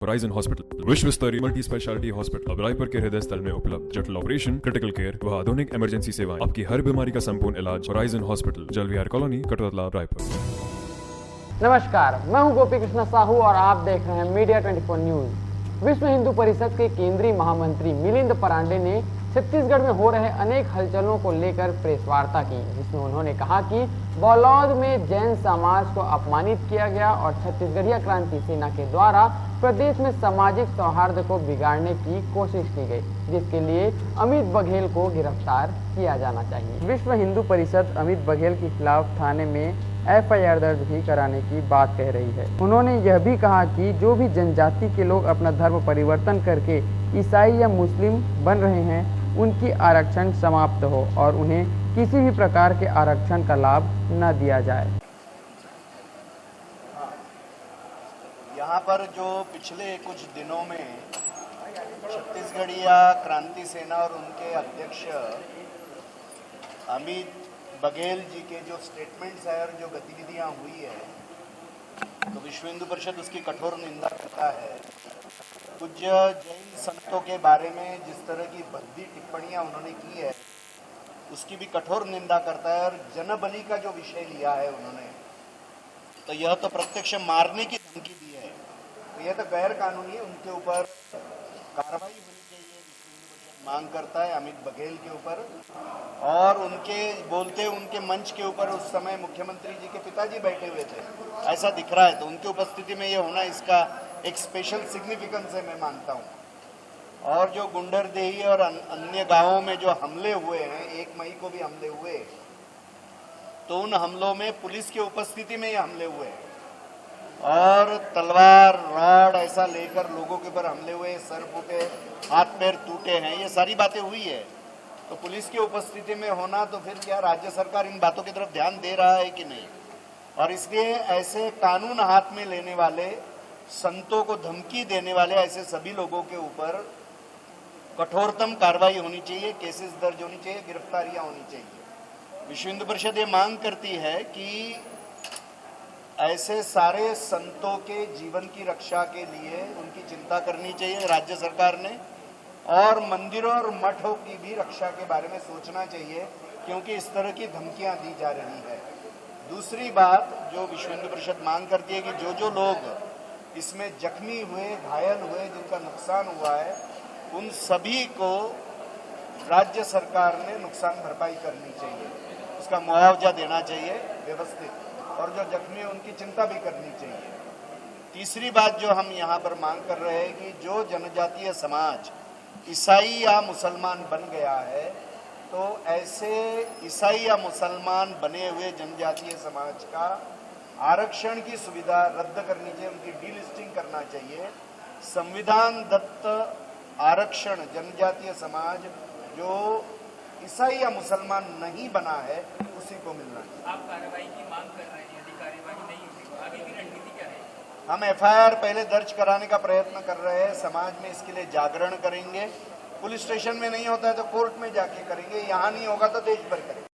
Horizon hospital विश्व स्तरीय multi speciality hospital अब रायपुर के हृदय स्थल में उपलब्ध। जटिल ऑपरेशन, क्रिटिकल केयर व आधुनिक इमरजेंसी सेवाएं, आपकी हर बीमारी का संपूर्ण इलाज। Horizon hospital, जलविहार colony, Katotala, Raipur. नमस्कार, मैं हूं गोपी कृष्ण साहू और आप देख रहे हैं मीडिया 24 न्यूज। विश्व हिंदू परिषद के केंद्रीय महामंत्री मिलिंद परांडे ने छत्तीसगढ़ में हो रहे अनेक हलचलों को लेकर प्रेस वार्ता की, जिसमें उन्होंने कहा कि बौलौद में जैन समाज को अपमानित किया गया और छत्तीसगढ़िया क्रांति सेना के द्वारा प्रदेश में सामाजिक सौहार्द को बिगाड़ने की कोशिश की गई, जिसके लिए अमित बघेल को गिरफ्तार किया जाना चाहिए। विश्व हिंदू परिषद अमित बघेल के खिलाफ थाने में FIR दर्ज भी कराने की बात कह रही है। उन्होंने यह भी कहा कि जो भी जनजाति के लोग अपना धर्म परिवर्तन करके ईसाई या मुस्लिम बन रहे हैं, उनकी आरक्षण समाप्त हो और उन्हें किसी भी प्रकार के आरक्षण का लाभ न दिया जाए। यहाँ पर जो पिछले कुछ दिनों में छत्तीसगढ़िया क्रांति सेना और उनके अध्यक्ष अमित बघेल जी के जो स्टेटमेंट्स है और जो गतिविधियाँ हुई है, तो विश्व हिंदू परिषद उसकी कठोर निंदा करता है। कुछ जैन संतों के बारे में जिस तरह की भद्दी टिप्पणियाँ उन्होंने की है, उसकी भी कठोर निंदा करता है। और जनबली का जो विषय लिया है उन्होंने, तो यह तो प्रत्यक्ष मारने की धमकी दी है, तो यह तो गैर कानूनी है। उनके ऊपर कार्रवाई होनी चाहिए, विश्व हिंदू परिषद मांग करता है अमित बघेल के ऊपर। और उनके बोलते उनके मंच के ऊपर उस समय मुख्यमंत्री जी के पिताजी बैठे हुए थे, ऐसा दिख रहा है। तो उनकी उपस्थिति में ये होना, इसका एक स्पेशल सिग्निफिकेंस है, मैं मानता हूँ। और जो गुंडरदेही और अन्य गांवों में जो हमले हुए हैं, 1 मई को भी हमले हुए, तो उन हमलों में पुलिस की उपस्थिति में ये हमले हुए हैं और तलवार रॉड ऐसा लेकर लोगों के ऊपर हमले हुए, सर फूटे, हाथ पैर टूटे हैं, ये सारी बातें हुई है। तो पुलिस की उपस्थिति में होना, तो फिर क्या राज्य सरकार इन बातों की तरफ ध्यान दे रहा है कि नहीं? और इसलिए ऐसे कानून हाथ में लेने वाले, संतों को धमकी देने वाले ऐसे सभी लोगों के ऊपर कठोरतम कार्रवाई होनी चाहिए, केसेस दर्ज होनी चाहिए, गिरफ्तारियां होनी चाहिए। विश्व हिंदू परिषद ये मांग करती है कि ऐसे सारे संतों के जीवन की रक्षा के लिए उनकी चिंता करनी चाहिए राज्य सरकार ने, और मंदिरों और मठों की भी रक्षा के बारे में सोचना चाहिए, क्योंकि इस तरह की धमकियां दी जा रही है। दूसरी बात जो विश्व हिंदू परिषद मांग करती है कि जो लोग इसमें जख्मी हुए, घायल हुए, जिनका नुकसान हुआ है, उन सभी को राज्य सरकार ने नुकसान भरपाई करनी चाहिए, उसका मुआवजा देना चाहिए व्यवस्थित, और जो जख्मी है उनकी चिंता भी करनी चाहिए। तीसरी बात जो हम यहाँ पर मांग कर रहे हैं कि जो जनजातीय समाज ईसाई या मुसलमान बन गया है, तो ऐसे ईसाई या मुसलमान बने हुए जनजातीय समाज का आरक्षण की सुविधा रद्द करनी चाहिए, उनकी डीलिस्टिंग करना चाहिए। संविधान दत्त आरक्षण जनजातीय समाज जो ईसाई या मुसलमान नहीं बना है, उसी को मिलना चाहिए। आप कार्रवाई की मांग कर रहे हैं, यदि कार्यवाही नहीं होगी तो आगे की रणनीति क्या है? हम FIR पहले दर्ज कराने का प्रयत्न कर रहे हैं, समाज में इसके लिए जागरण करेंगे। पुलिस स्टेशन में नहीं होता है तो कोर्ट में जाके करेंगे, यहाँ नहीं होगा तो देश भर करेंगे।